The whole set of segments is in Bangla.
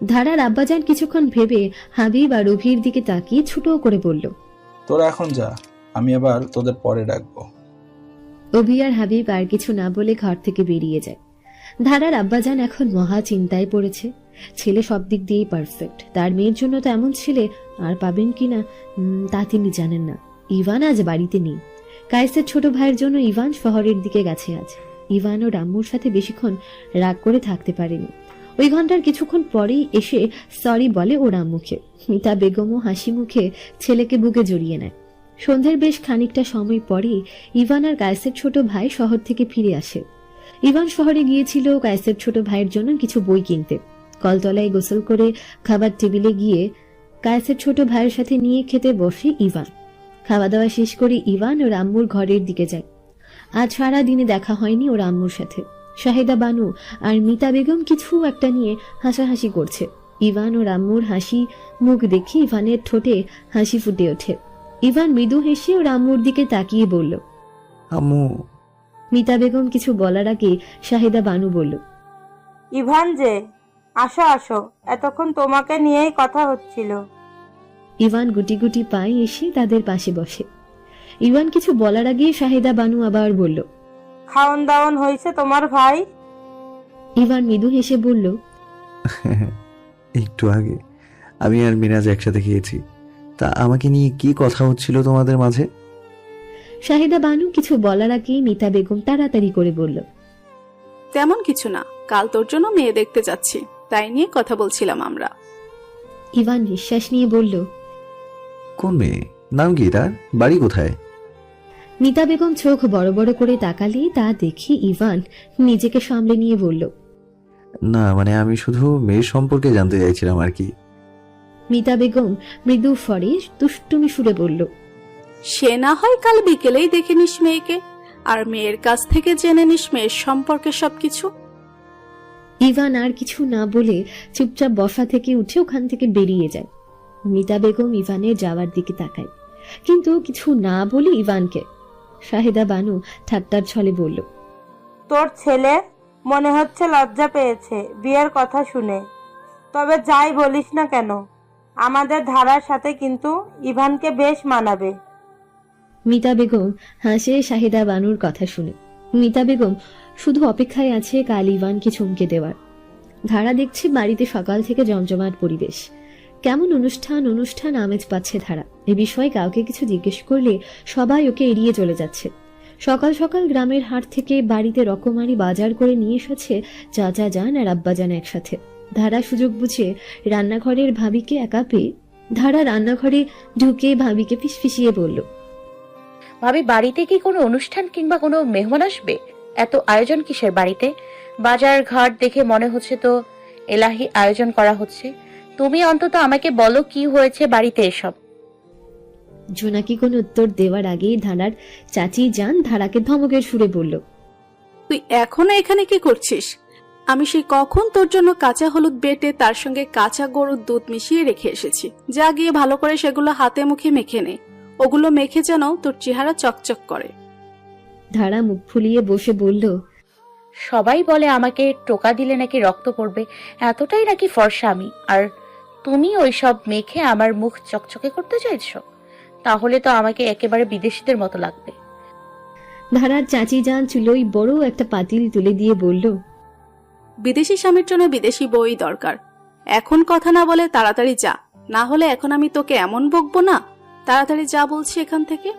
ধারার আব্বাজান কিছুক্ষণ ভেবে হাবিব আর অভির দিকে তাকিয়ে ছোট করে বলল, তোরা এখন যা, আমি আবার তোদের পরে ডাকবো। অভি আর হাবিব আর কিছু না বলে ঘর থেকে বেরিয়ে যায়। ধারার আব্বাজান এখন মহা চিন্তায় পড়েছে। ছেলে সব দিক দিয়েই পারফেক্ট, তার মেয়ের জন্য তো এমন ছেলে আর পাবেন কিনা তা তিনি জানেন না। ইভান আজ বাড়িতে নেই। কায়েসের ছোট ভাইয়ের জন্য ইভান শহরের দিকে গেছে আজ। ইভান ও রাম্মুর সাথে বেশিক্ষণ রাগ করে থাকতে পারেনি। ওই ঘন্টার কিছুক্ষণ পরেই এসে সরি বলে ওর আম্মুকে। মিতা বেগমও হাসি মুখে ছেলেকে বুকে জড়িয়ে নেয়। সন্ধ্যের বেশ খানিকটা সময় পরেই ইভান আর কায়েসের ছোট ভাই শহর থেকে ফিরে আসে। ইভান শহরে গিয়েছিল কায়েসের ছোট ভাইয়ের জন্য কিছু বই কিনতে। কলতলায় গোসল করে খাবার টেবিলে গিয়ে কায়েসের ছোট ভাইয়ের সাথে নিয়ে খেতে বসে ইভান। খাওয়া দাওয়া শেষ করে ইভান ওর আম্মুর ঘরের দিকে যায়। আজ সারা দিনে দেখা হয়নি ওর আম্মুর সাথে। শাহিদা বানু আর মিতা বেগম কিছু একটা নিয়ে হাসাহাসি করছে। ইভান ওর আম্মুর হাসি মুখ দেখে ইভানের ঠোঁটে হাসি ফুটে ওঠে। ইভান মৃদু হেসে ওর আম্মুর দিকে তাকিয়ে বলল, আম্মু। মিতা বেগম কিছু বলার আগে শাহিদা বানু বলল, ইভান যে, আসো আসো, এতক্ষণ তোমাকে নিয়েই কথা হচ্ছিল। ইভান গুটি গুটি পায়ে এসে তাদের পাশে বসে। ইভান কিছু বলার আগে শাহিদা বানু আবার বলল, খাওন দাওন হয়েছে তোমার ভাই? ইভান মৃদু হেসে বলল, একটু আগে আমি আর মিরাজ একসাথে খেয়েছি। তা আমাকে নিয়ে কি কথা হচ্ছিল তোমাদের মাঝে? শাহিদা বানু কিছু বলার আগে মিতা বেগম তাড়াতাড়ি করে বলল, তেমন কিছু না, কাল তোর জন্য মেয়ে দেখতে যাচ্ছি, তাই নিয়ে কথা বলছিলাম আমরা। ইভান নিঃশ্বাস নিয়ে বলল, কোন মেয়ে? নাম কি তার? বাড়ি কোথায়? মিতা বেগম চোখ বড় বড় করে তাকালে তা দেখে ইভান নিজেকে সামলে নিয়ে বলল, না মানে আমি শুধু মেয়ের সম্পর্কে জানতে চাইছিলাম আর কি। মিতা বেগম মৃদু স্বরে দুষ্টুমি সুরে বলল, সে না হয় কাল বিকেলেই দেখে নিস মেয়েকে, আর মেয়ের কাছ থেকে জেনে নিস মেয়ের সম্পর্কে সবকিছু। ইভান আর কিছু না বলে চুপচাপ বসা থেকে উঠে ওখান থেকে বেরিয়ে যায়। মিতা বেগম ইভানের যাওয়ার দিকে তাকায়, কিন্তু কিছু না বলে ইভানকে। শাহিদা বানু ঠাট্টার ছলে বলল, তোর ছেলে মনে হচ্ছে লজ্জা পেয়েছে বিয়ের কথা শুনে। তবে যাই বলিস না কেন, আমাদের ধারার সাথে কিন্তু ইভানকে বেশ মানাবে। মিতা বেগম হাসে শাহিদা বানুর কথা শুনে। মিতা বেগম শুধু অপেক্ষায় আছে কাল ইভানকে চমকে দেওয়ার। ধারা দেখছে বাড়িতে সকাল থেকে জমজমাট পরিবেশ। কেমন অনুষ্ঠান অনুষ্ঠান আমেজ পাচ্ছে ধারা। এ বিষয়ে কাউকে কিছু জিজ্ঞেস করলে সবাই ওকে এড়িয়ে চলে যাচ্ছে। সকাল সকাল গ্রামের হাট থেকে বাড়িতে রকমারি বাজার করে নিয়ে এসেছে চাচা যান আর আব্বা যান একসাথে। ধারা সুযোগ বুঝে রান্নাঘরের ভাবিকে একা পেয়ে ধারা রান্নাঘরে ঢুকে ভাবিকে ফিসফিসিয়ে বলল, ভাবি, বাড়িতে কি কোনো অনুষ্ঠান কিংবা কোনো মেহমান আসবে? এত আয়োজন কিসের বাড়িতে? বাজার ঘাট দেখে মনে হচ্ছে তো এলাহি আয়োজন করা হচ্ছে। তুমি অন্তত আমাকে বলো কি হয়েছে বাড়িতে এসব। জোনাকি কোনো উত্তর দেওয়ার আগেই ধারার চাচি যান ধারাকে ধমকের সুরে বলল, তুই এখনো এখানে কি করছিস? আমি সেই কখন তোর জন্য কাঁচা হলুদ বেটে তার সঙ্গে কাঁচা গরুর দুধ মিশিয়ে রেখে এসেছি। যা গিয়ে ভালো করে সেগুলো হাতে মুখে মেখে নে। ওগুলো মেখে যেন তোর চেহারা চকচক করে। ধারা মুখ ফুলিয়ে বসে বলল, সবাই বলে আমাকে টোকা দিলে নাকি রক্ত পড়বে, এতটাই নাকি ফর্সা আমি। আর তুমি ওইসব মেখে আমার মুখ চকচকে করতে চাইছো? তাহলে তো আমাকে একেবারে বিদেশিদের মতো লাগবে। ধারার চাচি যান চুলোই বড় একটা পাতিল তুলে দিয়ে বলল, বিদেশি স্বামীর জন্য বিদেশি বই দরকার। এখন কথা না বলে তাড়াতাড়ি যা, না হলে এখন আমি তোকে এমন বকবো না। তাড়াতাড়ি যা বলছি এখান থেকে।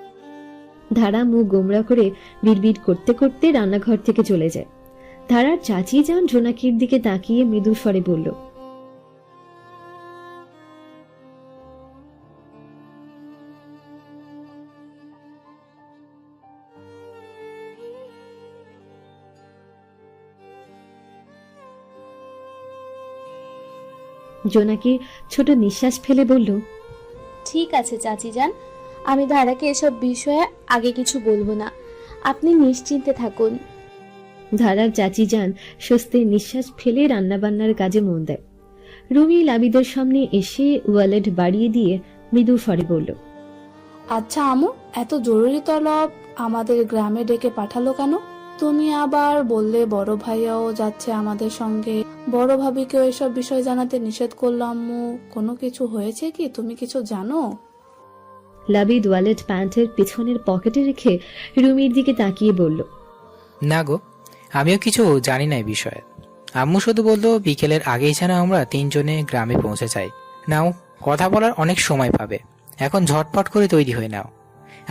ধারা মুখ গোমরা করে বিড়বিড় করতে করতে রান্নাঘর থেকে চলে যায়। ধারার চাচি যান জোনাকির দিকে তাকিয়ে মৃদু স্বরে বলল, জোনাকি ছোট নিঃশ্বাস ফেলে বলল, ঠিক আছে চাচি যান, আমি ধারাকে এসব বিষয়ে আগে কিছু বলবো না, আপনি নিশ্চিন্তে থাকুন। ধারার চাচি যান স্বস্তির নিঃশ্বাস ফেলে রান্নাবান্নার কাজে মন দেয়। রুমি লাবিদের সামনে এসে ওয়ালেট বাড়িয়ে দিয়ে মৃদু স্বরে বলল, আচ্ছা আমু, এত জরুরি তলব আমাদের গ্রামে ডেকে পাঠালো কেন? তুমি আবার বললে বড় ভাইয়াও যাচ্ছে আমাদের সঙ্গে, বড় ভাবিকেও এসব বিষয় জানাতে নিষেধ করলো আম্মু। কোনো কিছু হয়েছে কি, তুমি কিছু জানো? লাবিদ ওয়ালেট প্যান্টের পিছনের পকেটে রেখে রুমির দিকে তাকিয়ে বলল, না গো, আমিও কিছু জানি না এই বিষয়ে। আম্মু শুধু বললো বিকেলের আগেই যেন আমরা 3 জনে গ্রামে পৌঁছে যাই। নাও, কথা বলার অনেক সময় পাবে, এখন ঝটপট করে তৈরি হয়ে নাও।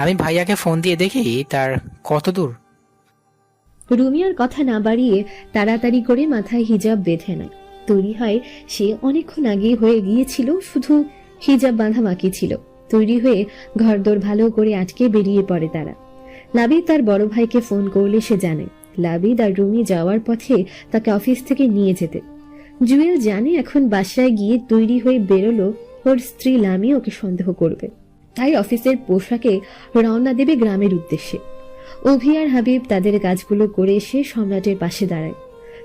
আমি ভাইয়াকে ফোন দিয়ে দেখি তার কত দূর। রুমি আর কথা না বাড়িয়ে তাড়াতাড়ি করে মাথায় হিজাব বেঁধে নেয়। তৈরি হয় সে অনেকক্ষণ আগে হয়ে গিয়েছিল, শুধু হিজাব বাঁধা বাকি ছিল। তৈরি হয়ে ঘরদোর ভালো করে আটকে বেরিয়ে পড়ে তারা। লাবিদ তার বড় ভাইকে ফোন করলে সে জানে লাবিদ আর রুমি যাওয়ার পথে তাকে অফিস থেকে নিয়ে যেতে। জুয়েল জানে এখন বাসায় গিয়ে তৈরি হয়ে বেরোলো ওর স্ত্রী লামি ওকে সন্দেহ করবে, তাই অফিসের পোশাকে রওনা দেবে গ্রামের উদ্দেশ্যে। অভি আর হাবিব তাদের কাজগুলো করে এসে সম্রাটের পাশে দাঁড়ায়।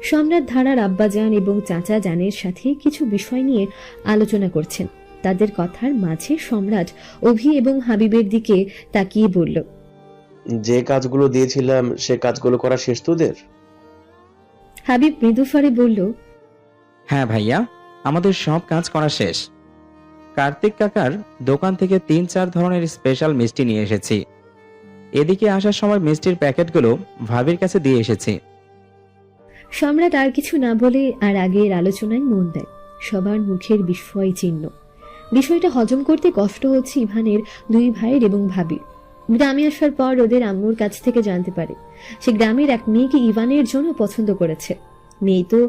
সম্রাট ধারার আব্বাজান এবং চাচা জানের সাথে কিছু বিষয় নিয়ে আলোচনা করছেন। তাদের কথার মাঝে সম্রাট অভি এবং হাবিবের দিকে তাকিয়ে বলল, যে কাজগুলো দিয়েছিলাম সে কাজগুলো করা শেষ তোদের? হাবিব মৃদুস্বরে বলল, হ্যাঁ ভাইয়া, আমাদের সব কাজ করা শেষ। কার্তিক কাকার দোকান থেকে 3-4 ধরনের স্পেশাল মিষ্টি নিয়ে এসেছি। এদিকে আসার সময় মিষ্টির প্যাকেটগুলো ভাবির কাছে দিয়ে এসেছি। সম্রাট আর কিছু না বলে আর আগের আলোচনায় মন দেয়। সবার মুখের বিস্ময় চিহ্ন। বিষয়টা হজম করতে কষ্ট হচ্ছে ইভানের 2 ভাইয়ের এবং ভাবির। গ্রামে আসার পর ওদের আম্মুর কাছ থেকে জানতে পারে সে গ্রামের এক মেয়েকে ইভানের জন্য পছন্দ করেছে। মেয়ে তো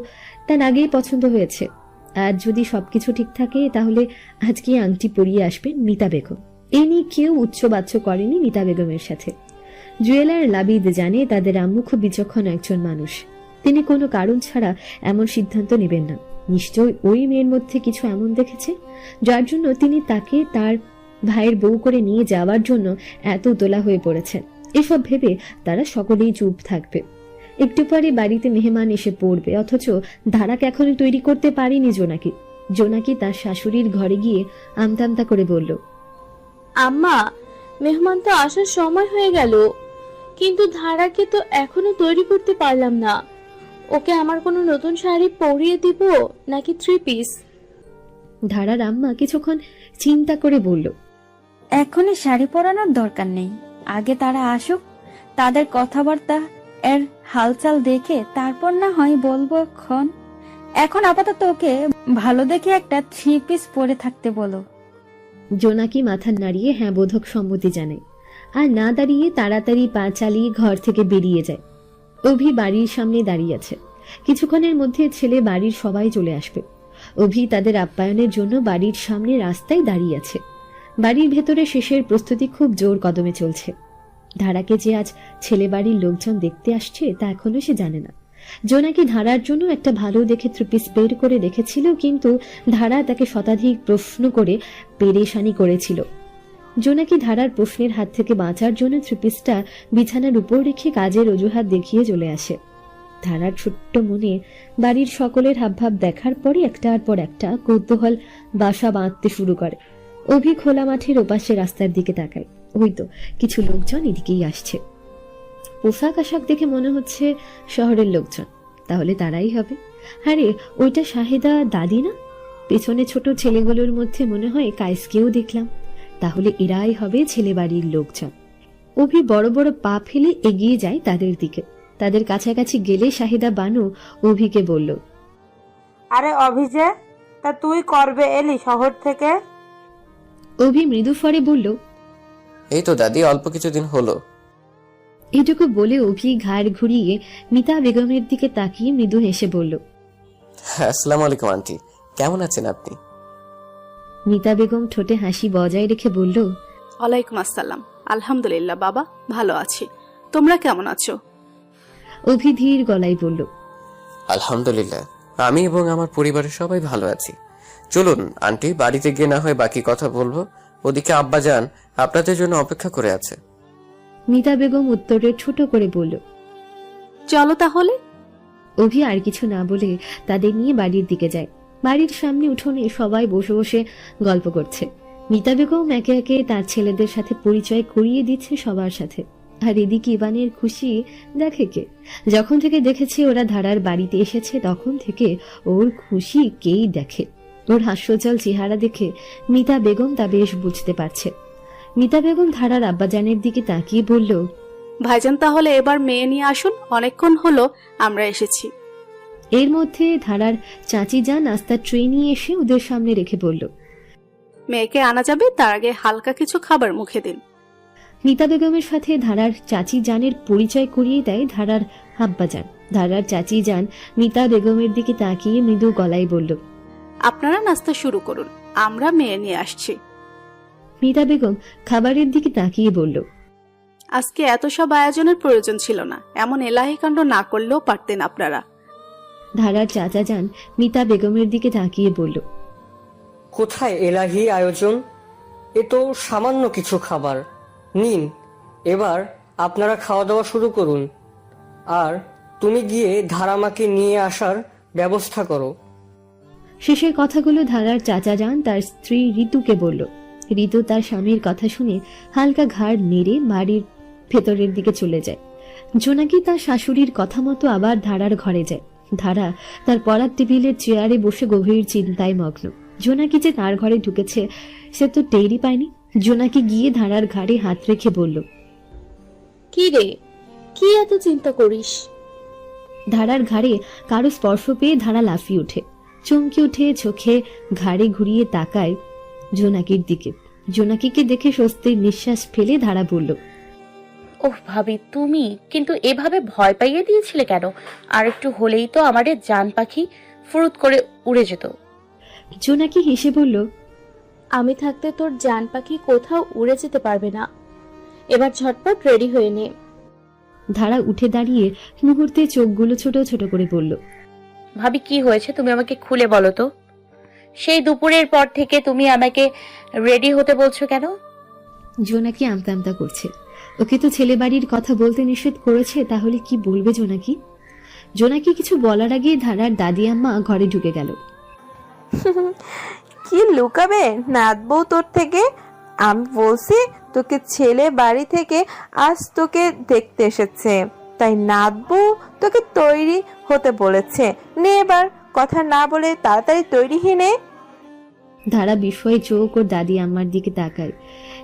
তার আগেই পছন্দ হয়েছে। আর যদি সবকিছু ঠিক থাকে তাহলে আজকে আংটি পরিয়ে আসবেন মিতা বেগম। এ নিয়ে কেউ উচ্চবাচ্য করেনি মিতা বেগমের সাথে। জুয়েলার লাবিদ জানে তাদের আম্মু খুব বিচক্ষণ একজন মানুষ। তিনি কোনো কারণ ছাড়া এমন সিদ্ধান্ত নেবেন না। নিশ্চয় ওই মেয়ের মধ্যে কিছু এমন দেখেছে যার জন্য তিনি তাকে তার ভাইয়ের বউ করে নিয়ে যাওয়ার জন্য এত উতলা হয়ে পড়েছেন। এসব ভেবে তারা সকলেই চুপ থাকবে। একটু পরে বাড়িতে মেহমান এসে পড়বে, অথচ ধারাকে এখনো তৈরি করতে পারেনি জোনাকি। জোনাকি তার শাশুড়ির ঘরে গিয়ে আমতা করে বলল, আম্মা, মেহমান তো আসার সময় হয়ে গেল, কিন্তু ধারাকে তো এখনো তৈরি করতে পারলাম না। ওকে আমার কোনো নতুন শাড়ি পরিয়ে দিব নাকি 3 পিস? ধারার আম্মা কিছুক্ষণ চিন্তা করে বলল, এখনই শাড়ি পরানোর দরকার নেই, আগে তারা আসুক, তাদের কথাবার্তা এর হালচাল দেখে তারপর না হয় বলবো। এখন আপাতত ওকে ভালো দেখে একটা 3 পিস পরে থাকতে বলো। জোনাকি মাথা নাড়িয়ে হ্যাঁ বোধক সম্মতি জানায়, আর না দাঁড়িয়ে তাড়াতাড়ি পা চালিয়ে ঘর থেকে বেরিয়ে যায়। অভি বাড়ির সামনে দাঁড়িয়ে আছে। কিছুক্ষণের মধ্যে ছেলে বাড়ির সবাই চলে আসবে। অভি তাদের আপ্যায়নের জন্য বাড়ির সামনে রাস্তায় দাঁড়িয়ে আছে। বাড়ির ভেতরে শেষের প্রস্তুতি খুব জোর কদমে চলছে। ধারাকে যে আজ ছেলে বাড়ির লোকজন দেখতে আসছে তা এখনো সে জানে না। জোনাকি ধারার জন্য একটা ভালো দেখে 3 পিস বের করে রেখেছিল, কিন্তু ধারা তাকে শতাধিক প্রশ্ন করে পেরেশানি করেছিল। জোনাকি ধারার প্রশ্নের হাত থেকে বাঁচার জন্য 3 পিসটা বিছানার উপর রেখে কাজের অজুহাত দেখিয়ে চলে আসে। ধারার ছোট্ট মনে বাড়ির সকলের হাবভাব দেখার পরে একটার পর একটা কৌতূহল বাসা বাঁধতে শুরু করে। অভি খোলা মাঠের ওপাশে রাস্তার দিকে তাকায়। ওই তো কিছু লোকজন এদিকেই আসছে। পোশাক আশাক দেখে মনে হচ্ছে শহরের লোকজন, তাহলে তারাই হবে। আরে ওইটা শাহেদা দাদি না? পেছনে ছোট ছেলেগুলোর মধ্যে মনে হয় কায়েসকেও দেখলাম, তাহলে এরাই হবে ছেলে বাড়ির লোকজন। অভি বড় বড় পা ফেলে এগিয়ে যায় তাদের দিকে। তাদের কাছাকাছি গেলে শাহিদা বানু অভিকে বলল, আরে অভিজে, তা তুই করবে এলি শহর থেকে? অভি মৃদু স্বরে বলল, এই তো দাদি, অল্প কিছুদিন হলো। এটুকু বলে অভি ঘাড় ঘুরিয়ে মিতা বেগমের দিকে তাকিয়ে মৃদু হেসে বলল, আসসালামু আলাইকুম আন্টি, কেমন আছেন আপনি? মিতা বেগম ঠোঁটে হাসি বজায় রেখে বলল, ওয়ালাইকুম আসসালাম। আলহামদুলিল্লাহ বাবা, ভালো আছি। তোমরা কেমন আছো? অভি ধীর গলায় বলল, আলহামদুলিল্লাহ, আমি এবং আমার পরিবারের সবাই ভালো আছি। চলুন আন্টি, বাড়িতে গিয়ে না হয় বাকি কথা বলবো। ওদিকে আব্বাজান আপনাদের জন্য অপেক্ষা করে আছে। মিতা বেগম উত্তরে ছোট করে বলল, চলো তাহলে। অভি আর কিছু না বলে তাদের নিয়ে বাড়ির দিকে যায়। বাড়ির সামনে উঠোনে সবাই বসে বসে গল্প করছে। মিতা বেগম একে একে তার ছেলেদের সাথে পরিচয় করিয়ে দিচ্ছে সবার সাথে। আর এদিকে ইভানের খুশি দেখে কে? যখন থেকে দেখেছে ওরা ধারার বাড়িতে এসেছে তখন থেকে ওর খুশি কেই দেখে। ওর হাস্যজ্জ্বল চেহারা দেখে মিতা বেগম তা বেশ বুঝতে পারছে। মিতা বেগম ধারার আব্বাজানের দিকে তাকিয়ে বলল, ভাইজান তাহলে এবার মেয়ে নিয়ে আসুন, অনেকক্ষণ হলো আমরা এসেছি। এর মধ্যে ধারার চাচি যান নাস্তার ট্রে নিয়ে এসে ওদের সামনে রেখে বলল, মেয়েকে আনা যাবে, তার আগে হালকা কিছু খাবার মুখে দিন। মিতা বেগমের সাথে ধারার চাচি জানের পরিচয় করিয়ে দেয় ধারার আব্বাজান। ধারার চাচি যান মিতা বেগমের দিকে তাকিয়ে মৃদু গলায় বলল, আপনারা নাস্তা শুরু করুন, আমরা মেয়ে নিয়ে আসছি। মিতা বেগম খাবারের দিকে তাকিয়ে বলল, আজকে এত সব আয়োজনের প্রয়োজন ছিল না, এমন এলাহি কাণ্ড না করলেও পারতেন আপনারা। ধারার চাচা যান মিতা বেগমের দিকে তাকিয়ে বলল, কোথায় এলাহি আয়োজন? এ তো সামান্য কিছু খাবার। নিন, এবার আপনারা খাওয়া দাওয়া শুরু করুন। আর তুমি গিয়ে ধারামাকে নিয়ে আসার ব্যবস্থা করো। শেষের কথাগুলো ধারার চাচা যান তার স্ত্রী ঋতুকে বলল। ঋতু তার স্বামীর কথা শুনে হালকা ঘাড় নেড়ে বাড়ির ভেতরের দিকে চলে যায়। জোনাকি তার শাশুড়ির কথা মতো আবার ধারার ঘরে যায়। ধারা তার পড়ার টেবিলের চেয়ারে বসে গভীর চিন্তায় মগ্ন। জোনাকি যে তার ঘরে ঢুকেছে সে তো টেরই পায়নি। জোনাকি গিয়ে ধারার ঘাড়ে হাত রেখে বলল, কি রে, কি এত চিন্তা করিস? ধারার ঘাড়ে কারো স্পর্শ পেয়ে ধারা লাফিয়ে ওঠে, চমকে উঠে চোখে ঘাড়ে ঘুরিয়ে তাকায় জোনাকির দিকে। জোনাকিকে দেখে স্বস্তির নিঃশ্বাস ফেলে ধারা বলল, ওহ ভাবি, তুমি কিন্তু এভাবে ভয় পাইয়ে দিয়েছিলে কেন? আর একটু হলেই তো আমাদের জান পাখি ফুরুত করে উড়ে যেত। জোনাকি হেসে বলল, আমি থাকতে তোর জান পাখি কোথাও উড়ে যেতে পারবে না। এবার ঝটপট রেডি হয়ে নে। ধারা উঠে দাঁড়িয়ে মুহূর্তে চোখগুলো ছোট ছোট করে বলল, ভাবি কি হয়েছে তুমি আমাকে খুলে বলো তো। সেই দুপুরের পর থেকে তুমি আমাকে রেডি হতে বলছো কেন? জোনাকি আমতা আমতা করছে। ওকে তো ছেলে বাড়ির কথা বলতে নিষেধ করেছে, তাহলে কি বলবে জোনাকি? জোনাকি কিছু বলার আগে ধারার দাদি আম্মা ঘরে ঢুকে গেল। কি লুকাবে নাতবউ তোর থেকে? আমি বলছি তোকে ছেলে বাড়ি থেকে আজ তোকে দেখতে এসেছে, তাই নাতবউ তোকে তৈরি হতে বলেছে। নে এবার কথা না বলে তাড়াতাড়ি তৈরি হয়ে নে। ধারা বিস্ময়ে চোখ ওর দাদি আম্মার দিকে তাকায়।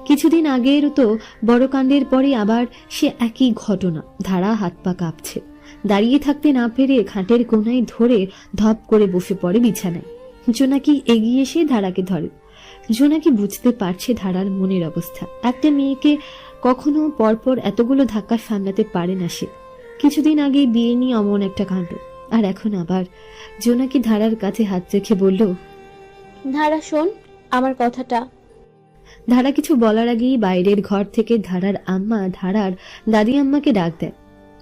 কিছুদিন আগের তো বড় কাণ্ডের পরে আবার সে একই ঘটনা। ধারা হাত পা কাঁপছে। দাঁড়িয়ে থাকতে না পেরে খাটের কোনায় ধরে ধপ করে বসে পড়ে বিছানায়। জোনাকি এগিয়ে এসে ধারাকে ধরে। জোনাকি বুঝতে পারছে ধারার মনের অবস্থা। একটা মেয়েকে কখনো পরপর এতগুলো ধাক্কা সামলাতে পারে না সে। কিছুদিন আগে বিয়ে নিয়ে অমন একটা কাণ্ড, আর এখন আবার। জোনাকি ধারার কাছে হাত রেখে বলল, ধারা শোন আমার কথাটা। ধারা কিছু বলার আগেই বাইরের ঘর থেকে ধারার আম্মা ধারার দাদি আম্মাকে ডাক দেয়।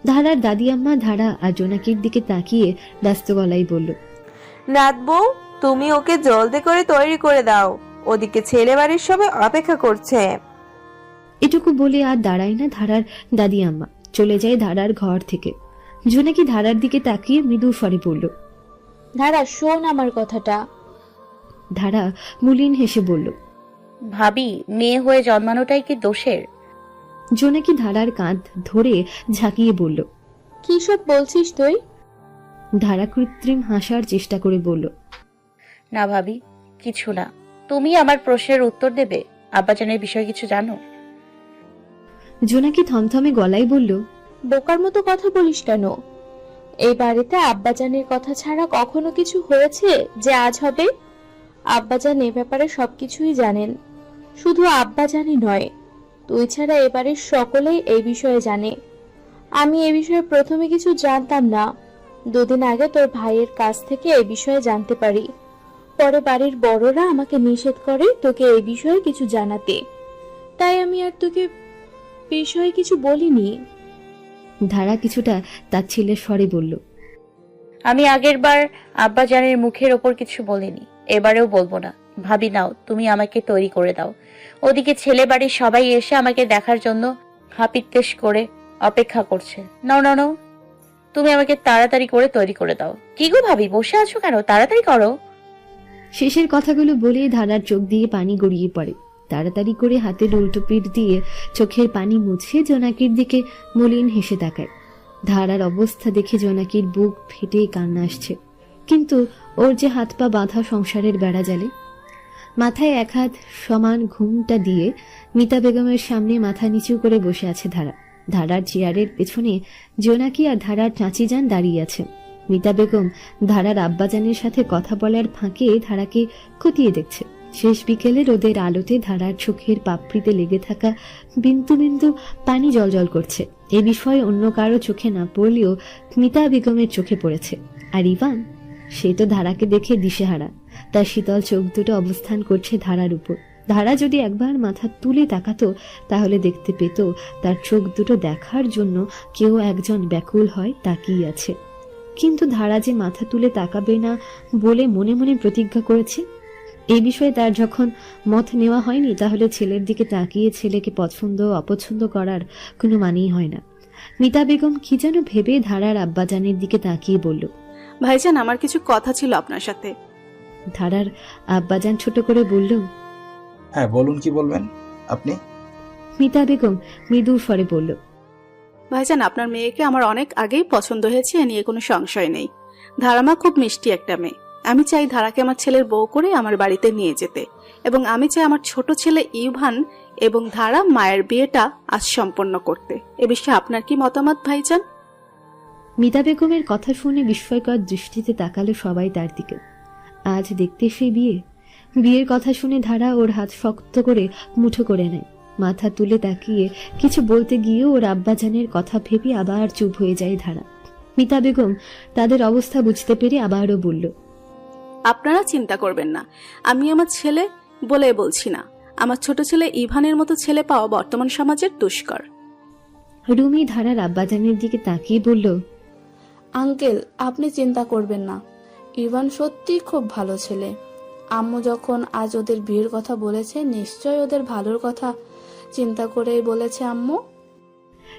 ধারার দাদি আম্মা ধারা আর জোনাকির দিকে তাকিয়ে ব্যস্ত গলায় বলল, নাতবউ তুমি ওকে জলদি করে তৈরি করে দাও, ওদিকে ছেলে বাড়ির সবাই অপেক্ষা করছে। এটুকু বলে আর দাঁড়ায় না ধারার দাদি আম্মা, চলে যায় ধারার ঘর থেকে। জোনাকি ধারার দিকে তাকিয়ে মৃদু স্বরে বলল, ধারা শোন আমার কথাটা। ধারা মলিন হেসে বলল, ভাবি, মেয়ে হয়ে জন্মানোটাই কি দোষের? জোনাকি ধারার কাঁধ ধরে ঝাঁকিয়ে বলল, কি সব বলছিস তুই? ধারা কৃত্রিম হাসার চেষ্টা করে বলল, না ভাবি, কিছু না। তুমি আমার প্রশ্নের উত্তর দেবে। আব্বাজানের বিষয়ে কিছু জানো? জোনাকি থমথমে গলায় বলল, বোকার মতো কথা বলিস কেন? এই বাড়িতে আব্বাজানের কথা ছাড়া কখনো কিছু হয়েছে যে আজ হবে? আব্বাজান এ ব্যাপারে সবকিছুই জানেন। শুধু আব্বাজানই নয়, তুই ছাড়া এ বাড়ির সকলেই এই বিষয়ে জানে। আমি এ বিষয়ে প্রথমে কিছু জানতাম না। দুদিন আগে তোর ভাইয়ের কাছ থেকে এই বিষয়ে জানতে পারি। পরে বাড়ির বড়রা আমাকে নিষেধ করে তোকে এই বিষয়ে কিছু জানাতে, তাই আমি আর তোকে বিষয়ে কিছু বলিনি। ধারা কিছুটা তার ছেলের স্বরে বলল, আমি আগের বার আব্বাজানের মুখের ওপর কিছু বলিনি, এবারেও বলবো না। ভাবি, নাও, তুমি আমাকে তৈরি করে দাও। ওদিকে ছেলে বাড়ির সবাই এসে আমাকে দেখার জন্য হাপিত্তেশ করে অপেক্ষা করছে। নাও নাও নাও, তুমি আমাকে তাড়াতাড়ি করে তৈরি করে দাও। কি গো ভাবি, বসে আছো কেন? তাড়াতাড়ি করো। শেষের কথাগুলো বলে ধারার চোখ দিয়ে পানি গড়িয়ে পড়ে। তাড়াতাড়ি করে হাতের উল্টো পিঠ দিয়ে চোখের পানি মুছে জোনাকির দিকে মলিন হেসে তাকায়। ধারার অবস্থা দেখে জোনাকির বুক ফেটে কান্না আসছে, কিন্তু ওর যে হাত পা বাঁধা সংসারের বেড়া জালে। মাথায় এক হাত সমান ঘুমটা দিয়ে মিতা বেগমের সামনে মাথা নিচু করে বসে আছে ধারা। ধারার চেয়ারের পেছনে জোনাকি আর ধারার চাচিজান দাঁড়িয়ে আছে। মিতা বেগম ধারার আব্বাজানের সাথে কথা বলার ফাঁকে ধারাকে খতিয়ে দেখছে। শেষ বিকেলে রোদের আলোতে ধারার চোখের পাপড়িতে লেগে থাকা বিন্দু বিন্দু পানি জলজল করছে। এ বিষয়ে অন্য কারো চোখে না পড়লেও মিতা বেগমের চোখে পড়েছে। আর ইভান, সে তো ধারাকে দেখে দিশেহারা। তার শীতল চোখ দুটো অবস্থান করছে ধারার উপর। ধারা যদি একবার মাথা তুলে তাকাতো তাহলে দেখতে পেত তার চোখ দুটো দেখার জন্য কেউ একজন ব্যাকুল হয় তাকিয়ে আছে। কিন্তু ধারা যে মাথা তুলে তাকাবে না বলে মনে মনে প্রতিজ্ঞা করেছে। এই বিষয়ে তার যখন মত নেওয়া হয়নি, তাহলে ছেলের দিকে তাকিয়ে ছেলেকে পছন্দ অপছন্দ করার কোনো মানেই হয় না। মিতা বেগম কি যেন ভেবে ধারার আব্বাজানের দিকে তাকিয়ে বলল, ভাইজান, আমার কিছু কথা ছিল আপনার সাথে। ধারার আব্বাজান ছোট করে বলল, হ্যাঁ বলুন, কি বলবেন আপনি? মিতা বেগম মৃদু স্বরে বলল, ভাইজান, আপনার মেয়েকে আমার অনেক আগেই পছন্দ হয়েছে, এ নিয়ে কোনো সংশয় নেই। ধারামা খুব মিষ্টি একটা মেয়ে। আমি চাই ধারাকে আমার ছেলের বউ করে আমার বাড়িতে নিয়ে যেতে, এবং আমি চাই আমার ছোট ছেলে ইভান এবং ধারা মায়ের বিয়েটা আজ সম্পন্ন করতে। এ বিষয়ে আপনার কি মতামত ভাইজান? মিতা বেগমের কথা শুনে বিস্ময়কর দৃষ্টিতে তাকালো সবাই তার দিকে। আজ দেখতে সেই বিয়ের কথা শুনে ধারা ওর হাত শক্ত করে মুঠো করে নেয়। মাথা তুলে তাকিয়ে কিছু বলতে গিয়ে ওর আব্বাজানের কথা ভেবে আবার চুপ হয়ে যায় ধারা। মিতা বেগম তাদের অবস্থা বুঝতে পেরে আবারও বলল, আপনারা চিন্তা করবেন না, আমি আমার ছেলে বলে বলছি না। আমার ছোট ছেলে ইভানের মতো ছেলে পাওয়া বর্তমান সমাজের দুষ্কর। রুমি ধারার আব্বাজানের দিকে তাকিয়ে বলল, আঙ্কেল, আপনি চিন্তা করবেন না, ইভান সত্যি খুব ভালো ছেলে। আম্মু যখন আজ ওদের বিয়ের কথা বলেছে, নিশ্চয় ওদের ভালোর কথা চিন্তা করেই বলেছে আম্মু।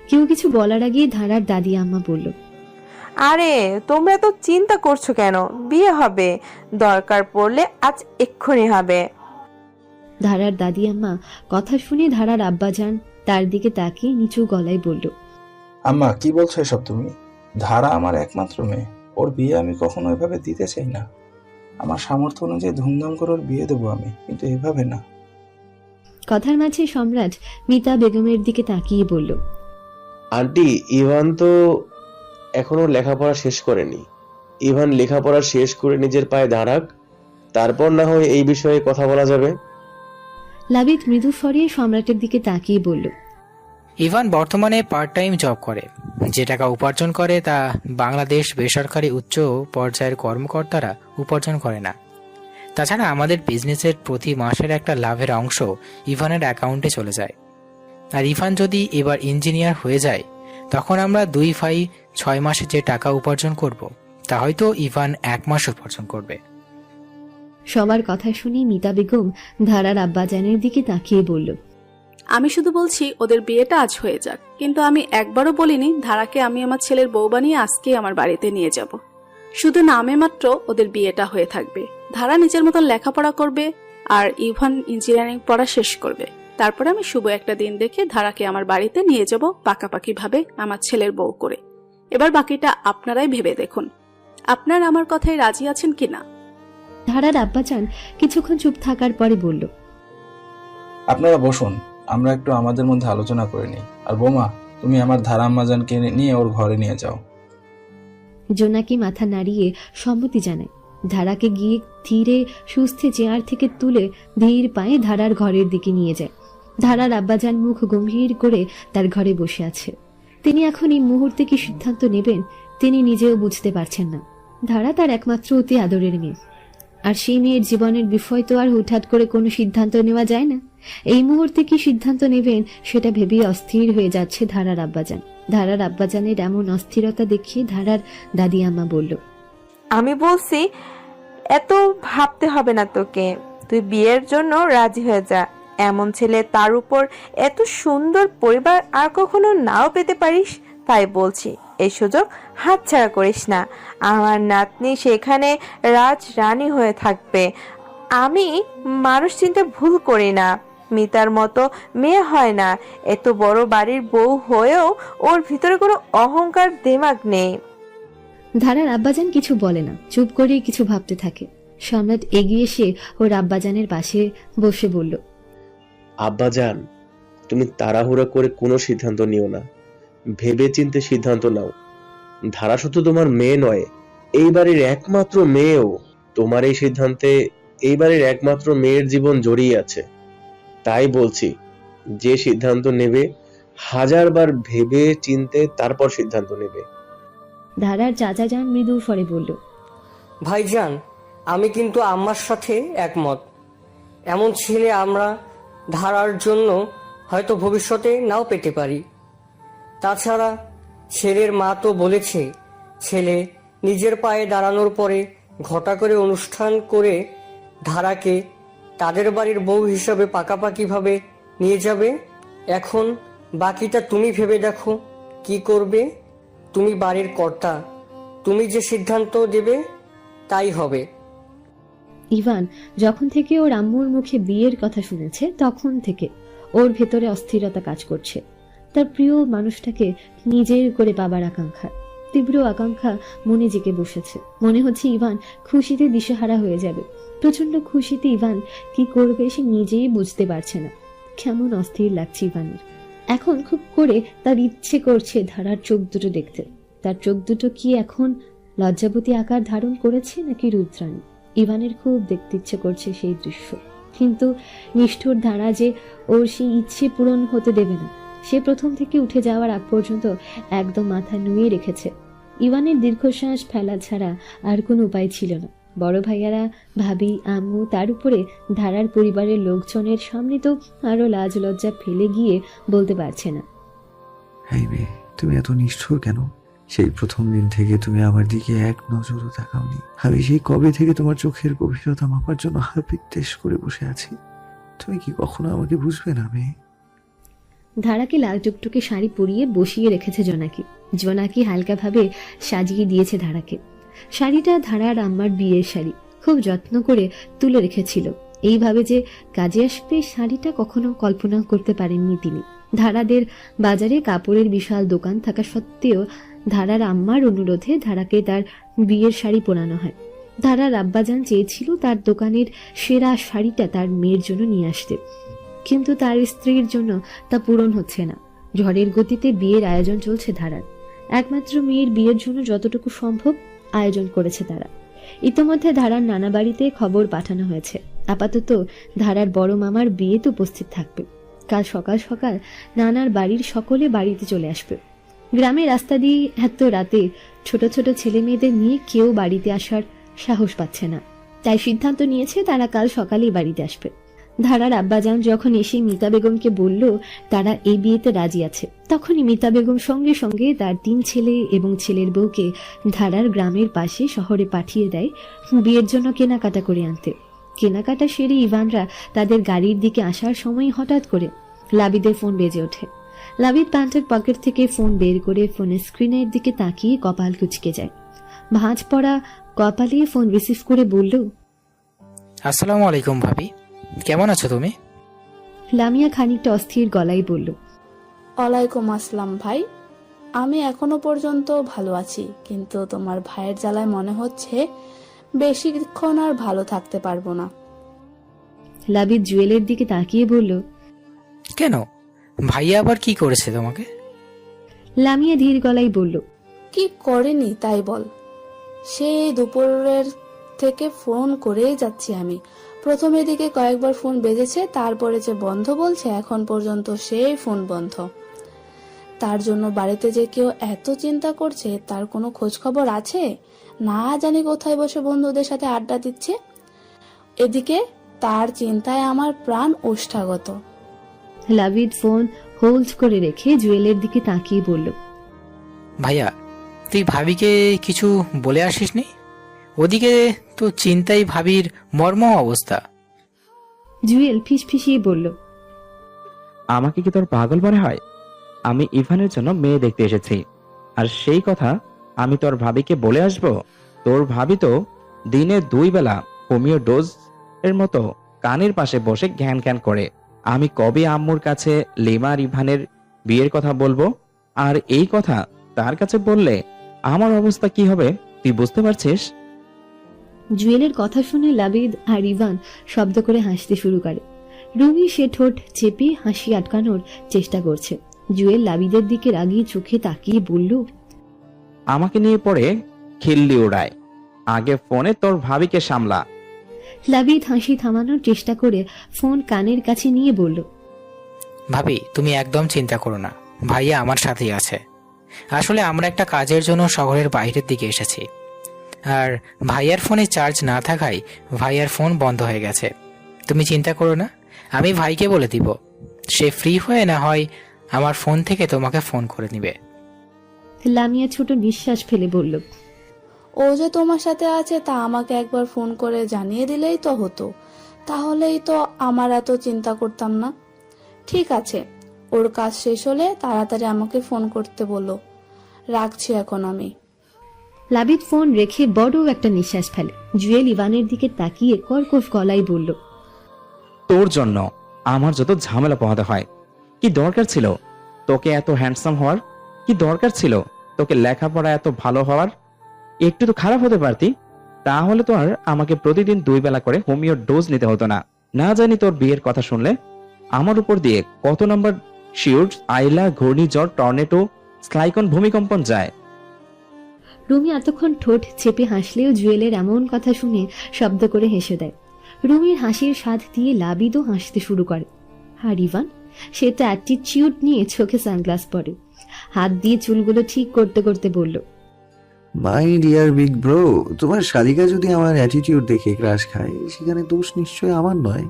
কেউ কিছু বলার আগে ধারার দাদি আম্মা বলল, আরে তোমরা তো চিন্তা করছো কেন? বিয়ে হবে, দরকার পড়লে আজ এক্ষুনি হবে। ধারার দাদি আম্মা কথা শুনে ধারার আব্বাজান তার দিকে তাকিয়ে নিচু গলায় বলল, আম্মা কি বলছো এসব তুমি? ধারা আমার একমাত্র মেয়ে, ওর বিয়ে আমি কখনো এভাবে দিতে চাই না। আমার সামর্থ্য অনুযায়ী ধুমধাম করে ওর বিয়ে দেবো আমি, কিন্তু এভাবে না। কথার মাঝে সম্রাট মিতা বেগমের দিকে তাকিয়ে বলল, আন্টি, ইভান তো এখনো লেখাপড়া শেষ করেনি। ইভান লেখাপড়া শেষ করে নিজের পায়ে দাঁড়াক, তারপর না হয় এই বিষয়ে কথা বলা যাবে। লাবিত মৃদু স্বরে সম্রাটের দিকে তাকিয়ে বলল, ইভান বর্তমানে পার্ট টাইম জব করে। যে টাকা উপার্জন করে তা বাংলাদেশ বেসরকারি উচ্চ পর্যায়ের কর্মকর্তারা উপার্জন করে না। তাছাড়া আমাদের বিজনেসের প্রতি মাসের একটা লাভের অংশ ইভানের অ্যাকাউন্টে চলে যায়। আর ইভান যদি এবার ইঞ্জিনিয়ার হয়ে যায়, তখন আমরা 2 ভাই 6 মাসে যে টাকা উপার্জন করব, তা হয়তো ইভান 1 মাস উপার্জন করবে। সবার কথা শুনে মিতা বেগম ধারার আব্বাজানের দিকে তাকিয়ে বলল, আমি শুধু বলছি ওদের বিয়েটা আজ হয়ে যাক, কিন্তু আমি একবারও বলিনি ধারাকে আমি আমার ছেলের বউ বানিয়ে আজকে আমার বাড়িতে নিয়ে যাব। শুধু নামে মাত্র ওদের বিয়েটা হয়ে থাকবে। ধারা নিজের মতো লেখাপড়া করবে আর ইভান ইঞ্জিনিয়ারিং পড়া শেষ করবে। তারপরে আমি শুভ একটা দিন দেখে ধারাকে আমার বাড়িতে নিয়ে যাব পাকাপাকি ভাবে আমার ছেলের বউ করে। এবার বাকিটা আপনারাই ভেবে দেখুন, আপনারা আমার কথায় রাজি আছেন কিনা। ধারার আব্বাজান কিছুক্ষণ চুপ থাকার পরে বলল, আপনারা বসুন, আমরা একটু আমাদের মধ্যে আলোচনা করে নিই। আর বোমা, তুমি আমার ধারা আম্মাজানকে নিয়ে ওর ঘরে নিয়ে যাও। জোনাকি মাথা নাড়িয়ে সম্মতি জানায়। ধারাকে গিয়ে ধীরে সুস্থে চেয়ার থেকে তুলে ধীর পায়ে ধারার ঘরের দিকে নিয়ে যায়। ধারার আব্বাজান মুখ গম্ভীর করে তার ঘরে বসে আছে। তিনি এখন এই মুহূর্তে কি সিদ্ধান্ত নেবেন তিনি নিজেও বুঝতে পারছেন না। ধারা তার একমাত্র অতি আদরের মেয়ে, আর সেই মেয়ের জীবনের বিষয় তো আর হুটহাট করে কোনো সিদ্ধান্ত নেওয়া যায় না। এই মুহূর্তে কি সিদ্ধান্ত নেবেন সেটা ভেবেই অস্থির হয়ে যাচ্ছে ধারার আব্বাজান। ধারার আব্বাজানের এমন অস্থিরতা দেখিয়ে ধারার দাদি আম্মা বলল, আমি বলছি এত ভাবতে হবে না তোকে, তুই বিয়ের জন্য রাজি হয়ে যা। এমন ছেলে, তার উপর এত সুন্দর পরিবার আর কখনো নাও পেতে পারিস। তাই বলছি, এই সুযোগ হাতছাড়া করিস না। আমার নাতনি সেখানে রাজ রানী হয়ে থাকবে। আমি মানুষ চিনতে ভুল করি না। মিতার মতো মেয়ে হয় না। এত বড় বাড়ির বউ হয়েও ওর ভিতরে কোনো অহংকার দেমাগ নেই। ধারার আব্বাজান কিছু বলে না, চুপ করেই কিছু ভাবতে থাকে। সম্রাট এগিয়ে এসে ওর আব্বাজানের পাশে বসে বলল, আব্বাজান, তুমি তাড়াহুড়া করে কোনো সিদ্ধান্ত নিও না, ভেবে চিন্তে সিদ্ধান্ত নাও। ধারা শুধু তোমার মেয়ে নয়, এই বাড়ির একমাত্র মেয়েও। তোমার এই সিদ্ধান্তে এই বাড়ির একমাত্র মেয়ের জীবন জড়িয়ে আছে। তাই বলছি, যে সিদ্ধান্ত নেবে 1000 বার ভেবে চিন্তে তারপর সিদ্ধান্ত নেবে। ধারার চাচা যান মৃদু স্বরে বলল, ভাইজান, আমি কিন্তু আম্মার সাথে একমত। এমন ছেলে আমরা ধারার জন্য হয়তো ভবিষ্যতে নাও পেতে পারি। তাছাড়া ছেলের মা তো বলেছে, ছেলে নিজের পায়ে দাঁড়ানোর পরে ঘটা করে অনুষ্ঠান করে ধারাকে তাদের বাড়ির বউ হিসাবে পাকাপাকিভাবে নিয়ে যাবে। এখন বাকিটা তুমি ভেবে দেখো কি করবে। তুমি বাড়ির কর্তা, তুমি যে সিদ্ধান্ত দেবে তাই হবে। ইভান যখন থেকে ওর আম্মুর মুখে বিয়ের কথা শুনেছে তখন থেকে ওর ভেতরে অস্থিরতা কাজ করছে। তার প্রিয় মানুষটাকে নিজের করে পাবার আকাঙ্ক্ষা, তীব্র আকাঙ্ক্ষা মনে জেগে বসেছে। মনে হচ্ছে ইভান খুশিতে দিশেহারা হয়ে যাবে। প্রচন্ড খুশিতে ইভান কি করবে সে নিজেই বুঝতে পারছে না। কেমন অস্থির লাগছে ইভানের। এখন খুব করে তার ইচ্ছে করছে ধারার চোখ দুটো দেখতে। তার চোখ দুটো কি এখন লজ্জাবতী আকার ধারণ করেছে নাকি রুদ্রাণী? ইভানের খুব দেখতে ইচ্ছে করছে সেই দৃশ্য, কিন্তু নিষ্ঠুর ধারা যে ওর সেই ইচ্ছে পূরণ হতে দেবে না। সে প্রথম থেকে উঠে যাওয়ার আগ পর্যন্ত একদম মাথা নুয়ে রেখেছে। ইভানের দীর্ঘশ্বাস ফেলা ছাড়া আর কোনো উপায় ছিল না। বড় ভাইয়ারা, ভাবি, আম্মু, তার উপরে ধারার পরিবারের লোকজনের সামনে তো আরো লাজ লজ্জা ফেলে গিয়ে বলতে পারছে না। এই মেয়ে, তুমি এত নিষ্ঠুর কেন? সেই প্রথম দিন থেকে তুমি আমার দিকে এক নজরও তাকাওনি। আমি সেই কবে থেকে তোমার চোখের গভীরতা মাপার জন্য হাপিত্তেশ করে বসে আছি। তুমি কি কখনো আমাকে বুঝবে না মেয়ে? ধারাকে লাল টুকটুকে শাড়ি পরিয়ে বসিয়ে রেখেছে জোনাকি। জোনাকি হালকাভাবে সাজিয়ে দিয়েছে ধারাকে। শাড়িটা ধারার আম্মার বিয়ের শাড়ি, খুব যত্ন করে তুলে রেখেছিল। এইভাবে যে কাজে আসবে শাড়িটা কখনো কল্পনা করতে পারেননি তিনি। ধারাদের বাজারে কাপড়ের বিশাল দোকান থাকা সত্ত্বেও ধারার আম্মার অনুরোধে ধারাকে তার বিয়ের শাড়ি পরানো হয়। ধারার আব্বাজান চেয়েছিল তার দোকানের সেরা শাড়িটা তার মেয়ের জন্য নিয়ে আসতে, কিন্তু তার স্ত্রীর জন্য তা পূরণ হচ্ছে না। ঝড়ের গতিতে বিয়ের আয়োজন চলছে ধারার। একমাত্র মেয়ের বিয়ের জন্য যতটুকু সম্ভব আয়োজন করেছে তারা। ইতোমধ্যে ধারার নানা বাড়িতে খবর পাঠানো হয়েছে। আপাতত ধারার বড় মামার বিয়েতে উপস্থিত থাকবে। কাল সকাল সকাল নানার বাড়ির সকলে বাড়িতে চলে আসবে। গ্রামের রাস্তা দিয়ে এত রাতে ছোট ছোট ছেলে মেয়েদের নিয়ে কেউ বাড়িতে আসার সাহস পাচ্ছে না। তাই সিদ্ধান্ত নিয়েছে তারা কাল সকালেই বাড়িতে আসবে। ধারার আব্বাজান যখন এসে মিতা বেগমকে বলল তারা এই বিয়েতে রাজি আছে, তখনই মিতা বেগম সঙ্গে সঙ্গে তার 3 ছেলে এবং ছেলের বউকে ধারার গ্রামের পাশে শহরে পাঠিয়ে দেয় বিয়ের জন্য কেনাকাটা করে আনতে। কেনাকাটা সেরে ইভানরা তাদের গাড়ির দিকে আসার সময় হঠাৎ করে লাবিদের ফোন বেজে ওঠে। লাবিদ প্যান্টের পকেট থেকে ফোন বের করে ফোনের স্ক্রিনের দিকে তাকিয়ে কপাল কুঁচকে যায়। ভাঁজ পড়া কপালে ফোন রিসিভ করে বলল, আসসালামু আলাইকুম ভাবি, কেমন আছো তুমি? লামিয়া খানিকটা অস্থির গলায় বলল, ওয়ালাইকুম আসসালাম ভাই, আমি এখনো পর্যন্ত ভালো আছি, কিন্তু তোমার ভাইয়ের জ্বালায় মনে হচ্ছে বেশিক্ষণ আর ভালো থাকতে পারবো না। লাবিদ জুয়েলের দিকে তাকিয়ে বলল, কেন, ভাইয়া আবার কি করেছে তোমাকে? লামিয়া ধীর গলায় বলল, কি করেনি তাই বল। সেই দুপুরের থেকে ফোন করেই যাচ্ছি আমি। প্রথমের দিকে কয়েকবার ফোন বেজেছে, তারপরে যে বন্ধ বলছে, এখন পর্যন্ত সেই ফোন বন্ধ। তার জন্য বাড়িতে যে কেউ এত চিন্তা করছে তার কোনো খোঁজ খবর আছে? না জানি কোথায় বসে বন্ধুদের সাথে আড্ডা দিচ্ছে। এদিকে তার চিন্তায় আমার প্রাণ ওষ্ঠাগত। লাবিদ ফোন হোল্ড করে রেখে জুয়েলের দিকে তাকিয়ে বলল, ভাইয়া, তুই ভাবিকে কিছু বলে আসিসনি? ওদিকে তো চিন্তাই ভাবির মর্ম অবস্থা। জুয়েল ফিসফিসিয়ে বলল, আমাকে কি তোর পাগল মনে হয়? আমি ইভানের জন্য মেয়ে দেখতে এসেছি, আর সেই কথা আমি তোর ভাবিকে বলে আসব? তোর ভাবি তো দিনে 2 বেলা হোমিও ডোজ এর মতো কানের পাশে বসে ঘ্যান ঘ্যান করে, আমি কবে আম্মুর কাছে লিমা আর ইভানের বিয়ের কথা বলবো, আর এই কথা তার কাছে বললে আমার অবস্থা কি হবে তুই বুঝতে পারছিস? জুয়েলের কথা শুনে লাবিদ আর ইভান শব্দ করে হাসতে শুরু করে। রুমি সে ঠোঁট চেপে হাসি আটকানোর চেষ্টা করছে। জুয়েল লাবিদের দিকে রাগিয়ে চোখে তাকিয়ে বলল, আমাকে নিয়ে পড়ে খিল্লি ওড়ায়, আগে ফোনে তোর ভাবিকে সামলা। লাবিদ হাসি থামানোর চেষ্টা করে ফোন কানের কাছে নিয়ে বলল, ভাবি তুমি একদম চিন্তা করো না, ভাইয়া আমার সাথেই আছে। আসলে আমরা একটা কাজের জন্য শহরের বাইরের দিকে এসেছি, আর ভাইয়ার ফোনে চার্জ না থাকায় ভাইয়ার ফোন বন্ধ হয়ে গেছে। তুমি চিন্তা করো না, আমি ভাইকে বলে দিব, সে ফ্রি হয়ে না হয় আমার ফোন থেকে তোমাকে ফোন করে নিবে। লামিয়া ছোট নিঃশ্বাস ফেলে বলল, ও যে তোমার সাথে আছে তা আমাকে একবার ফোন করে জানিয়ে দিলেই তো হতো, তাহলেই তো আমার এত চিন্তা করতাম না। ঠিক আছে, ওর কাজ শেষ হলে তাড়াতাড়ি আমাকে ফোন করতে বলো। রাখছি এখন আমি। লাবিদ ফোন রেখে বড় একটা নিঃশ্বাস ফেলে। জুয়েল ইভানের দিকে তাকিয়ে কর্কশ গলায় বলল, তোর জন্য আমার যত ঝামেলা পোহাতে হয়। কি দরকার ছিল তোকে এত হ্যান্ডসাম হওয়ার? কি দরকার ছিল তোকে লেখাপড়া এত ভালো হওয়ার? একটু তো খারাপ হতে পারতি, তাহলে তো আর আমাকে প্রতিদিন 2 বেলা করে হোমিও ডোজ নিতে হতো না। না জানি তোর বিয়ের কথা শুনলে আমার উপর দিয়ে কত নম্বর শিওর, আইলা, ঘূর্ণিঝড়, টর্নেডো, স্লাইকন, ভূমিকম্পন যায়। রুমি এতক্ষণ ঠোঁট চেপে হাসলেও জুয়েলের এমন কথা শুনে শব্দ করে হেসে দেয়। রুমির হাসির স্বাদ দিয়ে লাবিদও হাসতে শুরু করে। আর ইভান, সেটা অ্যাটিটিউড নিয়ে চোখে সানগ্লাস পরে, হাত দিয়ে চুলগুলো ঠিক করতে করতে বলল, মাই ডিয়ার বিগ ব্রো, তোমার শালিকা যদি আমার অ্যাটিটিউড দেখে ক্রাশ খায়, সেখানে দোষ নিশ্চয়ই আমার নয়।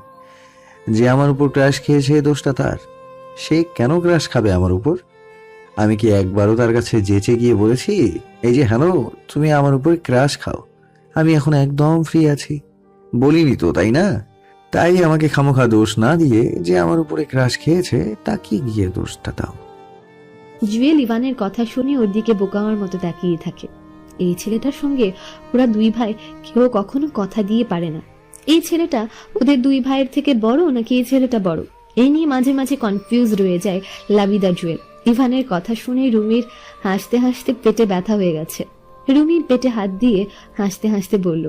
যে আমার উপর ক্রাশ খেয়েছে দোষটা তার। সে কেন ক্রাশ খাবে আমার উপর? আমি কি একবারও তার কাছে যেচে গিয়ে বলেছি, এই যে হ্যালো, তুমি আমার উপর ক্রাশ খাও, আমি এখন একদম ফ্রি আছি? বলিনি তো, তাই না? তাই আমাকে খামোখা দোষ না দিয়ে যে আমার উপরে ক্রাশ খেয়েছে তাকে গিয়ে দোষটা দাও। জুয়েল ইভানের কথা শুনে ওর দিকে বোকামার মতো তাকিয়ে থাকে। এই ছেলেটার সঙ্গে ওরা 2 ভাই কেউ কখনো কথা দিয়ে পারে না। এই ছেলেটা ওদের 2 ভাইয়ের থেকে বড় নাকি এই ছেলেটা বড়, এই নিয়ে মাঝে মাঝে কনফিউজ রয়ে যায় লাবিদ আর জুয়েল। ইভানের কথা শুনে রুমির হাসতে হাসতে পেটে ব্যথা হয়ে গেছে। রুমির পেটে হাত দিয়ে হাসতে হাসতে বলল,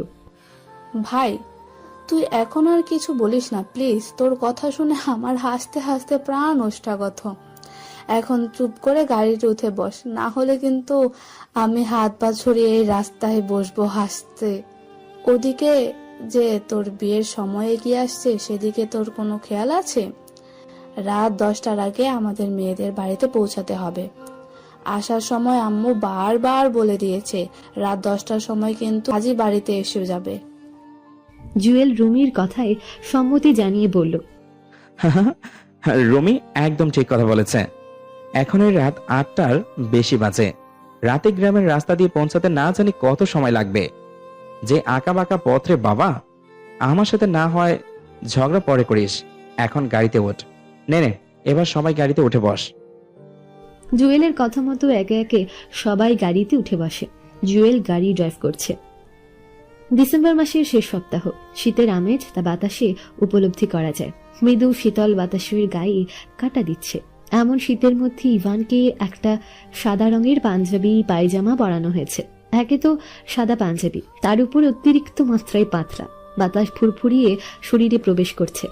ভাই তুই এখন আর কিছু বলিস না প্লিজ, তোর কথা শুনে আমার হাসতে হাসতে প্রাণ ওষ্ঠাগত। এখন চুপ করে গাড়িতে উঠে বস, না হলে কিন্তু আমি হাত পা ছড়িয়ে এই রাস্তায় বসবো হাসতে। ওদিকে যে তোর বিয়ের সময় এগিয়ে আসছে, সেদিকে তোর কোনো খেয়াল আছে? রাত 10টার আগে আমাদের মেয়েদের বাড়িতে পৌঁছাতে হবে। আসার সময় আম্মু বারবার বলে দিয়েছে রাত 10টার সময় কিন্তু আজই বাড়িতে এসে যাবে। জুয়েল রুমির কথায় সম্মতি জানিয়ে বলল, রুমি একদম ঠিক কথা বলেছে। এখন এই রাত 8টার বেশি বাজে। রাতে গ্রামের রাস্তা দিয়ে পৌঁছাতে না জানি কত সময় লাগবে। যে আঁকা বাঁকা পথ রে বাবা। আমার সাথে না হয় ঝগড়া পরে করিস, এখন গাড়িতে ওঠ। নে নে, এবার সবাই গাড়িতে উঠে বস। জুয়েলের কথা মতো একে একে সবাই গাড়িতে উঠে বসে। জুয়েল গাড়ি ড্রাইভ করছে। ডিসেম্বর মাসের শেষ সপ্তাহ, শীতের আমেজ তা বাতাসে উপলব্ধি করা যায়। মৃদু শীতল বাতাসের গায়ে কাটা দিচ্ছে। এমন শীতের মধ্যে ইভানকে একটা সাদা রঙের পাঞ্জাবি পায়জামা পরানো হয়েছে। একে তো সাদা পাঞ্জাবি, তার উপর অতিরিক্ত মাত্রায় পাতলা, বাতাস ফুরফুরিয়ে শরীরে প্রবেশ করছে।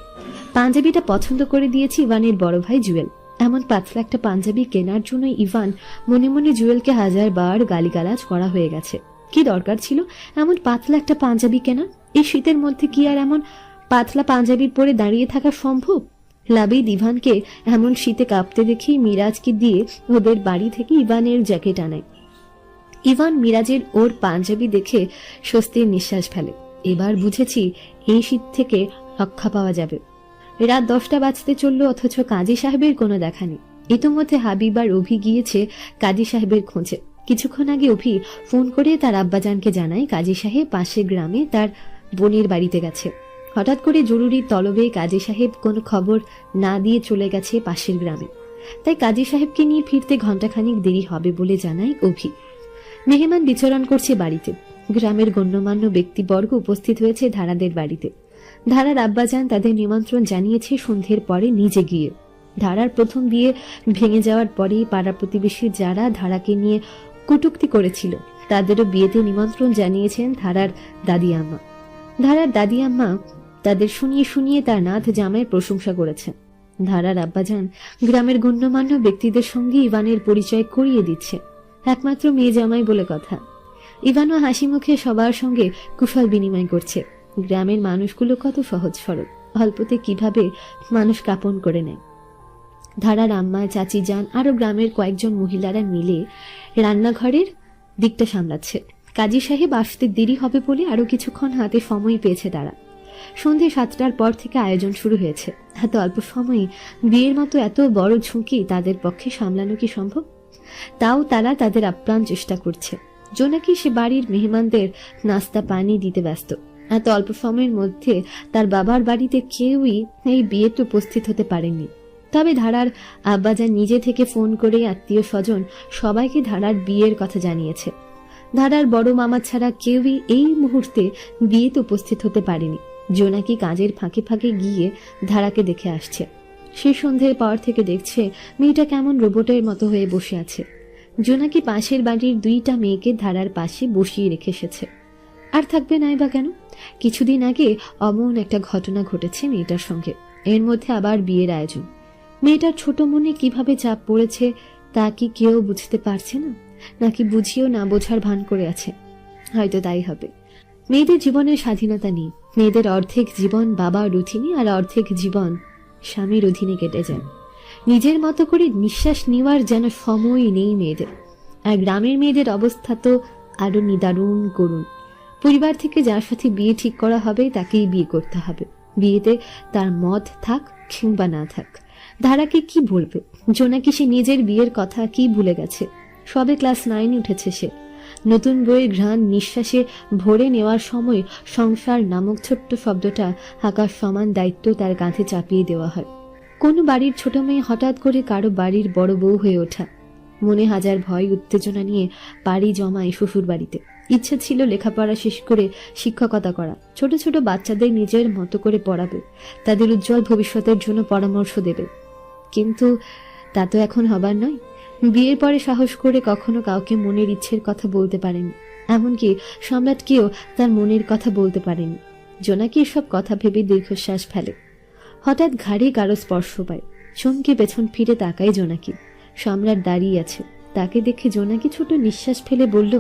পাঞ্জাবিটা পছন্দ করে দিয়েছে ইভানের বড় ভাই জুয়েল। এমন পাতলা একটা পাঞ্জাবি কেনার জন্য ইভান মনে মনে জুয়েলকে 1000 বার গালিগালাজ করা হয়ে গেছে। কি দরকার ছিল এমন পাতলা একটা পাঞ্জাবি কেনা? এই শীতের মধ্যে কি আর এমন পাতলা পাঞ্জাবি পরে দাঁড়িয়ে থাকা সম্ভব? লাবিদ ইভানকে এমন শীতে কাঁপতে দেখে মিরাজকে দিয়ে ওদের বাড়ি থেকে ইভানের জ্যাকেট আনায়। ইভান মিরাজের ওর পাঞ্জাবি দেখে স্বস্তির নিঃশ্বাস ফেলে। এবার বুঝেছি এই শীত থেকে রক্ষা পাওয়া যাবে। রাত 10টা বাজতে চলল, অথচ কাজী সাহেবের কোনো দেখা নেই। ইতিমধ্যে হাবিব আর অভি গিয়েছে কাজী সাহেবের খোঁজে। কিছুক্ষণ আগে অভি ফোন করে তার আব্বাজানকে জানায় কাজী সাহেব পাশের গ্রামে তার বোনের বাড়িতে গেছে। হঠাৎ করে জরুরি তলবে কাজী সাহেব কোনো খবর না দিয়ে চলে গেছে পাশের গ্রামে। তাই কাজী সাহেবকে নিয়ে ফিরতে ঘণ্টাখানিক দেরি হবে বলে জানায় অভি। মেহমান বিচরণ করছে বাড়িতে। গ্রামের গণ্যমান্য ব্যক্তিবর্গ উপস্থিত হয়েছে ধারাদের বাড়িতে। ধারার আব্বাজান তাদের নিমন্ত্রণ জানিয়েছে সন্ধ্যের পরে নিজে গিয়ে। ধারার প্রথম বিয়ে ভেঙে যাওয়ার পরেই পাড়া প্রতিবেশী যারা ধারাকে নিয়ে কটূক্তি করেছিল তাদেরও বিয়েতে নিমন্ত্রণ জানিয়েছেন ধারার দাদি আম্মা। ধারার দাদি আম্মা তাদের শুনিয়ে শুনিয়ে তার নাথ জামাইয়ের প্রশংসা করেছেন। ধারার আব্বাজান গ্রামের গণ্যমান্য ব্যক্তিদের সঙ্গে ইভানের পরিচয় করিয়ে দিচ্ছে, একমাত্র মেয়ে জামাই বলে কথা। ইভানও হাসি মুখে সবার সঙ্গে কুশল বিনিময় করছে। গ্রামের মানুষগুলো কত সহজ সরল, অল্পতে কিভাবে মানুষ কাপন করে নেয়। ধারার আম্মা, চাচি যান আরো গ্রামের কয়েকজন মহিলারা মিলে রান্নাঘরের দিকটা সামলাচ্ছে। কাজী সাহেব আসতে দেরি হবে বলে আরো কিছুক্ষণ হাতে সময় পেয়েছে তারা। সন্ধ্যে 7টার পর থেকে আয়োজন শুরু হয়েছে। এত অল্প সময়ে বিয়ের মতো এত বড় ঝুঁকি তাদের পক্ষে সামলানো কি সম্ভব? তাও তারা তাদের আপ্রাণ চেষ্টা করছে। জোনাকি সে বাড়ির মেহমানদের নাস্তা পানি দিতে ব্যস্ত। এত অল্প সময়ের মধ্যে তার বাবার বাড়িতে কেউই এই বিয়েতে উপস্থিত হতে পারেনি। তবে ধারার আব্বাজান নিজে থেকে ফোন করে আত্মীয় স্বজন সবাইকে ধারার বিয়ের কথা জানিয়েছে। ধারার বড় মামা ছাড়া কেউই এই মুহূর্তে বিয়েতে উপস্থিত হতে পারেনি। জোনাকি কাজের ফাঁকে ফাঁকে গিয়ে ধারাকে দেখে আসছে। সে সন্ধ্যের পর থেকে দেখছে মেয়েটা কেমন রোবটের মতো হয়ে বসে আছে। জোনাকি পাশের বাড়ির 2টা মেয়েকে ধারার পাশে বসিয়ে রেখে এসেছে। আর থাকবে নাই বা কেন? কিছুদিন আগে অমন একটা ঘটনা ঘটেছে মেয়েটার সঙ্গে, এর মধ্যে আবার বিয়ের আয়োজন। মেয়েটার ছোট মনে কিভাবে চাপ পড়েছে তা কি কেউ বুঝতে পারছে না, নাকি বুঝিয়েও না বোঝার ভান করে আছে? হয়তো তাই হবে। মেয়েদের জীবনের স্বাধীনতা নেই। মেয়েদের অর্ধেক জীবন বাবার অধীনে আর অর্ধেক জীবন স্বামীর অধীনে কেটে যায়। নিজের মতো করে নিঃশ্বাস নেওয়ার যেন সময় নেই মেয়েদের। আর গ্রামের মেয়েদের অবস্থা তো আরো নিদারুণ করুণ। পরিবার থেকে যার সাথে বিয়ে ঠিক করা হবে তাকেই বিয়ে করতে হবে, বিয়েতে তার মত থাক কিংবা না থাক। ধারাকে কি বলবে? জোনাকি সে নিজের বিয়ের কথা কি ভুলে গেছে? সবে ক্লাস 9 উঠেছে সে। নতুন বইয়ের ঘ্রাণ নিঃশ্বাসে ভরে নেওয়ার সময় সংসার নামক ছোট্ট শব্দটা আকাশ সমান দায়িত্ব তার কাঁধে চাপিয়ে দেওয়া হয়। কোনো বাড়ির ছোট মেয়ে হঠাৎ করে কারো বাড়ির বড় বউ হয়ে ওঠা। মনে হাজার ভয় উত্তেজনা নিয়ে পাড়ি জমায় শ্বশুর বাড়িতে। ইচ্ছা ছিল লেখাপড়া শেষ করে শিক্ষকতা করা, ছোট ছোট বাচ্চাদের নিজের মতো করে পড়াবে, তাদের উজ্জ্বল ভবিষ্যতের জন্য পরামর্শ দেবে। কিন্তু তা তো এখন হবার নয়। বিয়ের পরে সাহস করে কখনো কাউকে মনের ইচ্ছের কথা বলতে পারেনি, এমনকি সম্রাটকেও তার মনের কথা বলতে পারেনি। জোনাকি এসব কথা ভেবে দীর্ঘশ্বাস ফেলে। হঠাৎ ঘাড়ে কারো স্পর্শ পায়। চমকে পেছন ফিরে তাকায় জোনাকি। সম্রাট দাঁড়িয়ে আছে। তাকে দেখে জোনাকি ছোট নিঃশ্বাস ফেলে বলল,